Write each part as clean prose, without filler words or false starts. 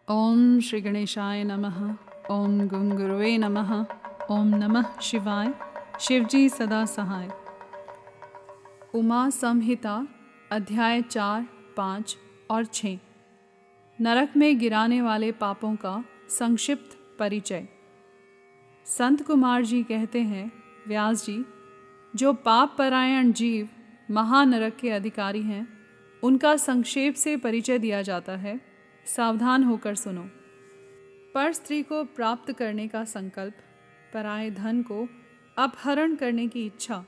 ओम श्री गणेशाय नमः। ओम गं गुरुवे नमः। ओम नमः शिवाय। शिवजी सदा सहाय। उमा संहिता अध्याय 4, 5 और 6। नरक में गिराने वाले पापों का संक्षिप्त परिचय। संत कुमार जी कहते हैं, व्यास जी, जो पाप परायण जीव महानरक के अधिकारी हैं, उनका संक्षेप से परिचय दिया जाता है। सावधान होकर सुनो। पर स्त्री को प्राप्त करने का संकल्प, पराये धन को अपहरण करने की इच्छा,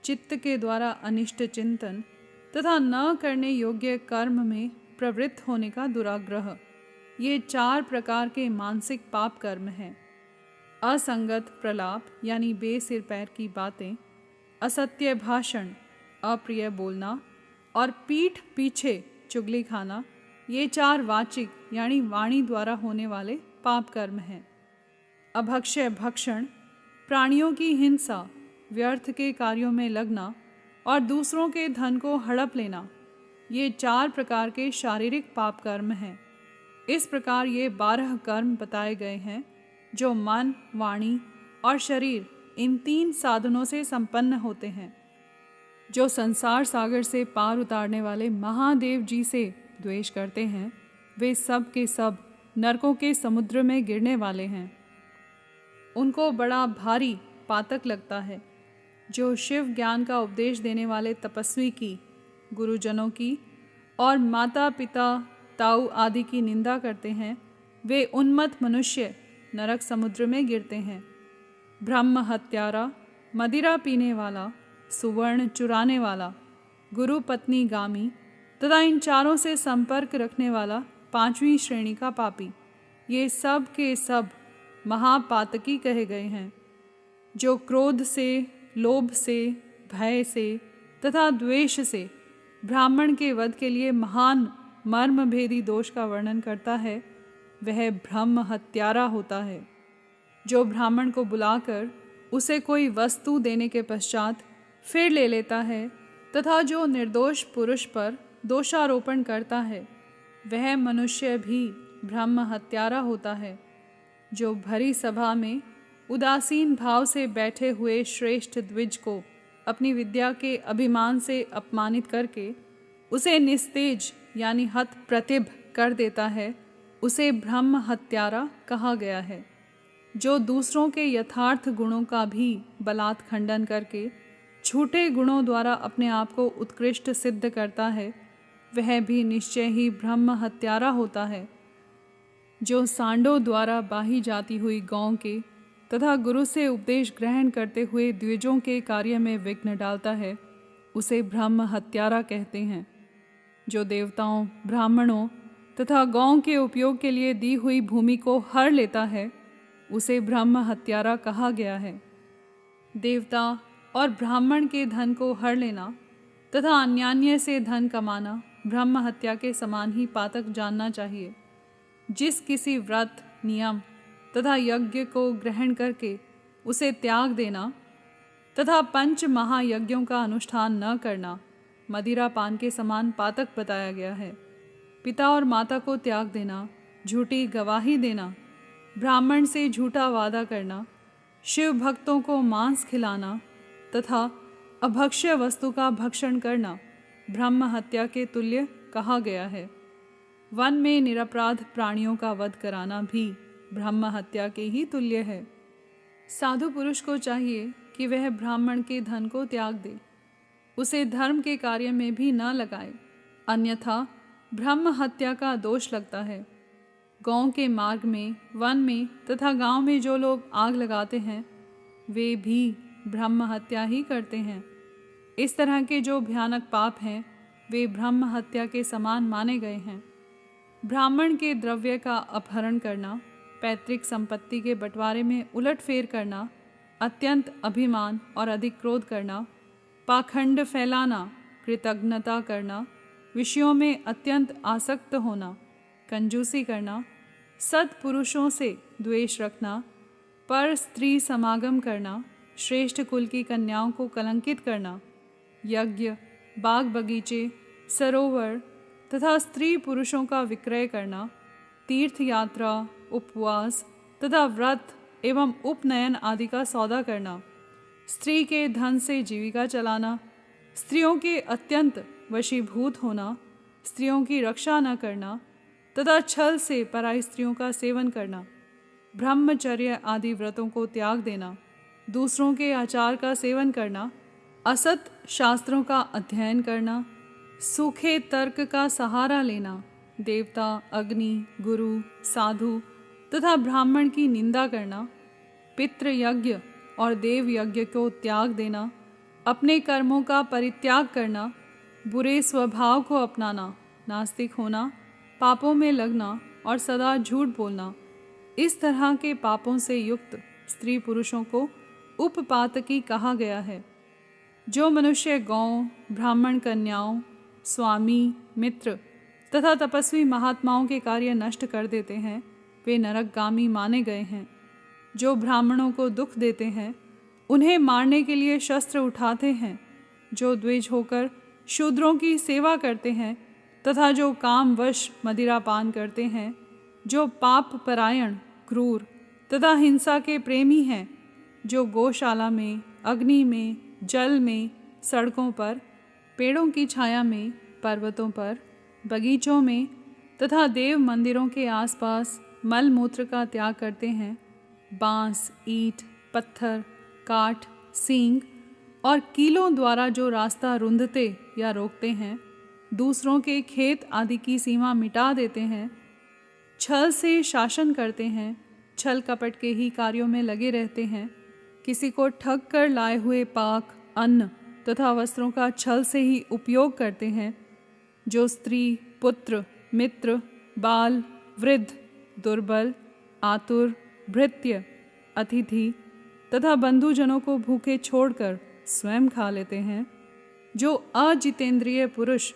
चित्त के द्वारा अनिष्ट चिंतन तथा न करने योग्य कर्म में प्रवृत्त होने का दुराग्रह, ये 4 प्रकार के मानसिक पाप कर्म हैं। असंगत प्रलाप यानी बेसिर पैर की बातें, असत्य भाषण, अप्रिय बोलना और पीठ पीछे चुगली खाना, ये 4 वाचिक यानी वाणी द्वारा होने वाले पाप कर्म हैं। अभक्ष्य भक्षण, प्राणियों की हिंसा, व्यर्थ के कार्यों में लगना और दूसरों के धन को हड़प लेना, ये 4 प्रकार के शारीरिक पाप कर्म हैं। इस प्रकार ये 12 कर्म बताए गए हैं जो मन, वाणी और शरीर इन 3 साधनों से संपन्न होते हैं। जो संसार सागर से पार उतारने वाले महादेव जी से द्वेष करते हैं, वे सब के सब नरकों के समुद्र में गिरने वाले हैं। उनको बड़ा भारी पातक लगता है। जो शिव ज्ञान का उपदेश देने वाले तपस्वी की, गुरुजनों की और माता पिता ताऊ आदि की निंदा करते हैं, वे उन्मत्त मनुष्य नरक समुद्र में गिरते हैं। ब्रह्म हत्यारा, मदिरा पीने वाला, सुवर्ण चुराने वाला, गुरु पत्नी गामी तथा इन 4 से संपर्क रखने वाला 5वीं श्रेणी का पापी, ये सब के सब महापातकी कहे गए हैं। जो क्रोध से, लोभ से, भय से तथा द्वेष से ब्राह्मण के वध के लिए महान मर्मभेदी दोष का वर्णन करता है, वह ब्रह्म हत्यारा होता है। जो ब्राह्मण को बुलाकर उसे कोई वस्तु देने के पश्चात फिर ले लेता है तथा जो निर्दोष पुरुष पर दोषारोपण करता है, वह मनुष्य भी ब्रह्म हत्यारा होता है। जो भरी सभा में उदासीन भाव से बैठे हुए श्रेष्ठ द्विज को अपनी विद्या के अभिमान से अपमानित करके उसे निस्तेज यानी हत प्रतिभ कर देता है, उसे ब्रह्म हत्यारा कहा गया है। जो दूसरों के यथार्थ गुणों का भी बलात् खंडन करके झूठे गुणों द्वारा अपने आप को उत्कृष्ट सिद्ध करता है, वह भी निश्चय ही ब्रह्म हत्यारा होता है। जो सांडों द्वारा बाही जाती हुई गौ के तथा गुरु से उपदेश ग्रहण करते हुए द्विजों के कार्य में विघ्न डालता है, उसे ब्रह्म हत्यारा कहते हैं। जो देवताओं, ब्राह्मणों तथा गौ के उपयोग के लिए दी हुई भूमि को हर लेता है, उसे ब्रह्म हत्यारा कहा गया है। देवता और ब्राह्मण के धन को हर लेना तथा अन्यान्य से धन कमाना ब्रह्म हत्या के समान ही पातक जानना चाहिए। जिस किसी व्रत, नियम तथा यज्ञ को ग्रहण करके उसे त्याग देना तथा 5 महायज्ञों का अनुष्ठान न करना मदिरा पान के समान पातक बताया गया है। पिता और माता को त्याग देना, झूठी गवाही देना, ब्राह्मण से झूठा वादा करना, शिव भक्तों को मांस खिलाना तथा अभक्ष्य वस्तु का भक्षण करना ब्रह्म हत्या के तुल्य कहा गया है। वन में निरपराध प्राणियों का वध कराना भी ब्रह्म हत्या के ही तुल्य है। साधु पुरुष को चाहिए कि वह ब्राह्मण के धन को त्याग दे, उसे धर्म के कार्य में भी न लगाए, अन्यथा ब्रह्म हत्या का दोष लगता है। गांव के मार्ग में, वन में तथा गांव में जो लोग आग लगाते हैं, वे भी ब्रह्म हत्या ही करते हैं। इस तरह के जो भयानक पाप हैं, वे ब्रह्म हत्या के समान माने गए हैं। ब्राह्मण के द्रव्य का अपहरण करना, पैतृक संपत्ति के बंटवारे में उलटफेर करना, अत्यंत अभिमान और अधिक क्रोध करना, पाखंड फैलाना, कृतज्ञता करना, विषयों में अत्यंत आसक्त होना, कंजूसी करना, सत्पुरुषों से द्वेष रखना, पर स्त्री समागम करना, श्रेष्ठ कुल की कन्याओं को कलंकित करना, यज्ञ, बाग बगीचे, सरोवर तथा स्त्री पुरुषों का विक्रय करना, तीर्थ यात्रा, उपवास तथा व्रत एवं उपनयन आदि का सौदा करना, स्त्री के धन से जीविका चलाना, स्त्रियों के अत्यंत वशीभूत होना, स्त्रियों की रक्षा न करना तथा छल से पराई स्त्रियों का सेवन करना, ब्रह्मचर्य आदि व्रतों को त्याग देना, दूसरों के आचार का सेवन करना, असत शास्त्रों का अध्ययन करना, सूखे तर्क का सहारा लेना, देवता, अग्नि, गुरु, साधु तथा ब्राह्मण की निंदा करना, पितृ यज्ञ और देव यज्ञ को त्याग देना, अपने कर्मों का परित्याग करना, बुरे स्वभाव को अपनाना, नास्तिक होना, पापों में लगना और सदा झूठ बोलना, इस तरह के पापों से युक्त स्त्री पुरुषों को उपपातकी कहा गया है। जो मनुष्य गौ, ब्राह्मण कन्याओं, स्वामी, मित्र तथा तपस्वी महात्माओं के कार्य नष्ट कर देते हैं, वे नरकगामी माने गए हैं। जो ब्राह्मणों को दुख देते हैं, उन्हें मारने के लिए शस्त्र उठाते हैं, जो द्विज होकर शूद्रों की सेवा करते हैं तथा जो कामवश मदिरा पान करते हैं, जो पाप परायण, क्रूर तथा हिंसा के प्रेमी हैं, जो गौशाला में, अग्नि में, जल में, सड़कों पर, पेड़ों की छाया में, पर्वतों पर, बगीचों में तथा देव मंदिरों के आसपास मल मूत्र का त्याग करते हैं, बांस, ईंट, पत्थर, काठ, सींग और कीलों द्वारा जो रास्ता रुंधते या रोकते हैं, दूसरों के खेत आदि की सीमा मिटा देते हैं, छल से शासन करते हैं, छल कपट के ही कार्यों में लगे रहते हैं, किसी को ठग कर लाए हुए पाक, अन्न तथा वस्त्रों का छल से ही उपयोग करते हैं, जो स्त्री, पुत्र, मित्र, बाल, वृद्ध, दुर्बल, आतुर, भृत्य, अतिथि तथा बंधुजनों को भूखे छोड़कर स्वयं खा लेते हैं, जो अजितेंद्रिय पुरुष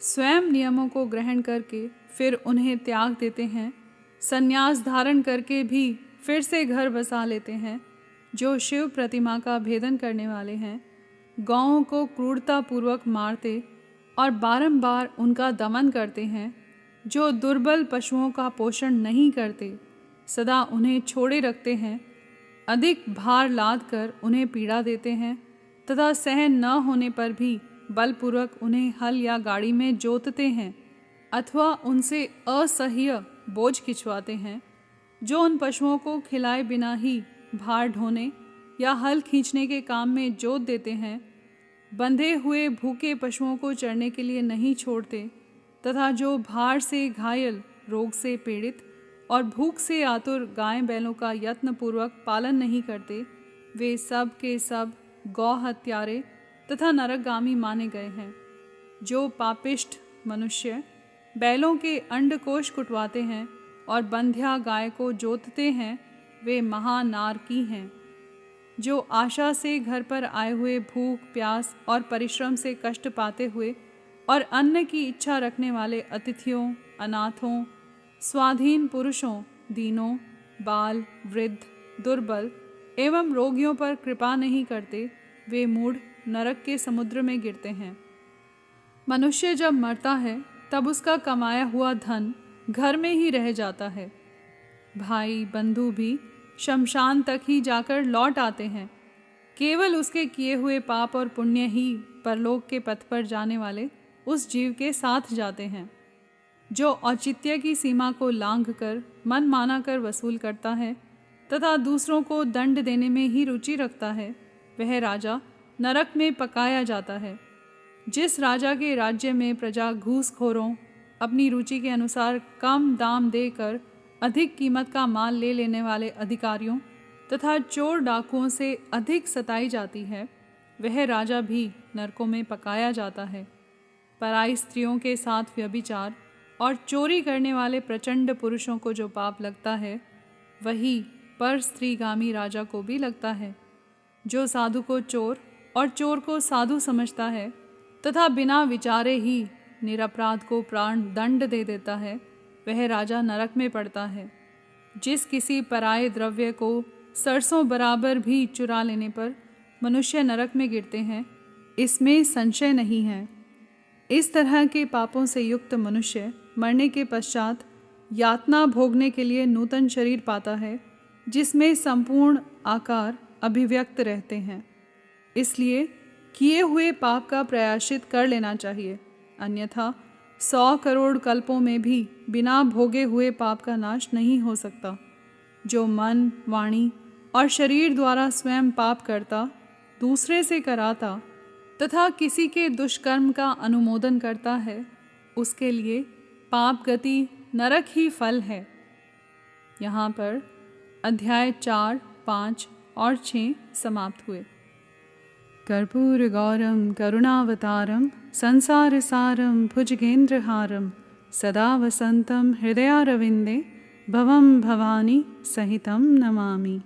स्वयं नियमों को ग्रहण करके फिर उन्हें त्याग देते हैं, संन्यास धारण करके भी फिर से घर बसा लेते हैं, जो शिव प्रतिमा का भेदन करने वाले हैं, गौओं को क्रूरतापूर्वक मारते और बारंबार उनका दमन करते हैं, जो दुर्बल पशुओं का पोषण नहीं करते, सदा उन्हें छोड़े रखते हैं, अधिक भार लाद कर उन्हें पीड़ा देते हैं तथा सहन न होने पर भी बलपूर्वक उन्हें हल या गाड़ी में जोतते हैं अथवा उनसे असह्य बोझ खिंचवाते हैं, जो उन पशुओं को खिलाए बिना ही भार ढोने या हल खींचने के काम में जोत देते हैं, बंधे हुए भूखे पशुओं को चरने के लिए नहीं छोड़ते तथा जो भार से घायल, रोग से पीड़ित और भूख से आतुर गाय बैलों का यत्नपूर्वक पालन नहीं करते, वे सब के सब गौ हत्यारे तथा नरकगामी माने गए हैं। जो पापिष्ठ मनुष्य बैलों के अंडकोश कुटवाते हैं और बंध्या गाय को जोतते हैं, वे महानारकी हैं। जो आशा से घर पर आए हुए भूख, प्यास और परिश्रम से कष्ट पाते हुए और अन्न की इच्छा रखने वाले अतिथियों, अनाथों, स्वाधीन पुरुषों, दीनों, बाल, वृद्ध, दुर्बल एवं रोगियों पर कृपा नहीं करते, वे मूढ़ नरक के समुद्र में गिरते हैं। मनुष्य जब मरता है तब उसका कमाया हुआ धन घर में ही रह जाता है। भाई बंधु भी शमशान तक ही जाकर लौट आते हैं। केवल उसके किए हुए पाप और पुण्य ही परलोक के पथ पर जाने वाले उस जीव के साथ जाते हैं। जो औचित्य की सीमा को लांघ कर मन माना कर वसूल करता है तथा दूसरों को दंड देने में ही रुचि रखता है, वह राजा नरक में पकाया जाता है। जिस राजा के राज्य में प्रजा घूसखोरों, अपनी रुचि के अनुसार कम दाम देकर अधिक कीमत का माल ले लेने वाले अधिकारियों तथा चोर डाकुओं से अधिक सताई जाती है, वह राजा भी नरकों में पकाया जाता है। पराई स्त्रियों के साथ व्यभिचार और चोरी करने वाले प्रचंड पुरुषों को जो पाप लगता है, वही पर स्त्रीगामी राजा को भी लगता है। जो साधु को चोर और चोर को साधु समझता है तथा बिना विचारे ही निरपराध को प्राण दंड दे देता है, वह राजा नरक में पड़ता है। जिस किसी पराये द्रव्य को सरसों बराबर भी चुरा लेने पर मनुष्य नरक में गिरते हैं, इसमें संशय नहीं है। इस तरह के पापों से युक्त मनुष्य मरने के पश्चात यातना भोगने के लिए नूतन शरीर पाता है जिसमें संपूर्ण आकार अभिव्यक्त रहते हैं। इसलिए किए हुए पाप का प्रायश्चित कर लेना चाहिए, अन्यथा 100 करोड़ कल्पों में भी बिना भोगे हुए पाप का नाश नहीं हो सकता। जो मन, वाणी और शरीर द्वारा स्वयं पाप करता, दूसरे से कराता तथा किसी के दुष्कर्म का अनुमोदन करता है, उसके लिए पाप गति नरक ही फल है। यहाँ पर अध्याय 4, 5 और 6 समाप्त हुए। कर्पूर गौरम करुणावतारम संसार सारम भुजगेंद्रहारम सदा वसंतम हृदयारविंदे भवम भवानी सहितम नमामि।